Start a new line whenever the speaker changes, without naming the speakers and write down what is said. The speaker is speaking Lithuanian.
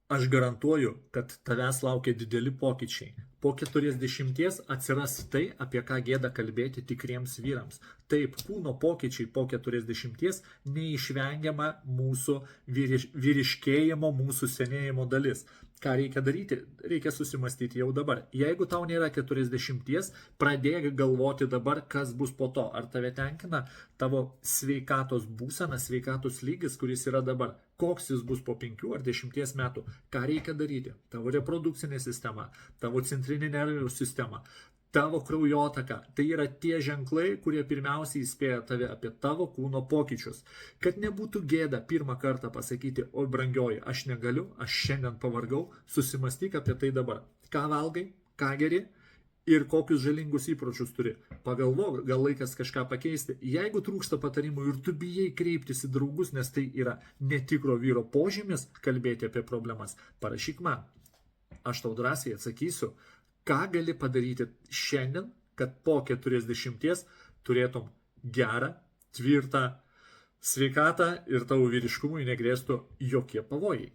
Aš garantuoju, kad tavęs laukia dideli pokyčiai. Po 40 atsiras tai, apie ką gėda kalbėti tikriems vyrams. Taip, kūno pokyčiai po 40 neišvengiama mūsų vyriškėjimo, mūsų senėjimo dalis. Ką reikia daryti? Reikia susimastyti jau dabar. Jeigu tau nėra 40, pradėk galvoti dabar, kas bus po to. Ar tave tenkina tavo sveikatos būsena, sveikatos lygis, kuris yra dabar. Koks jis bus po 5 ar 10 metų. Ką reikia daryti? Tavo reprodukcinė sistema, tavo centrinė nervų sistema, tavo kraujotaka. Tai yra tie ženklai, kurie pirmiausiai įspėja tave apie tavo kūno pokyčius. Kad nebūtų gėda pirmą kartą pasakyti, oi brangioji, aš negaliu, aš šiandien pavargau, susimastyk apie tai dabar. Ką valgai, ką geri ir kokius žalingus įpročius turi. Pagalvok, gal laikas kažką pakeisti. Jeigu trūksta patarimų ir tu bijai kreiptis į draugus, nes tai yra netikro vyro požymis kalbėti apie problemas, parašyk man. Aš tau drąsiai atsakysiu, ką gali padaryti šiandien, kad po 40 turėtum gerą, tvirtą sveikatą ir tavo vyriškumui negrėstų jokie pavojai.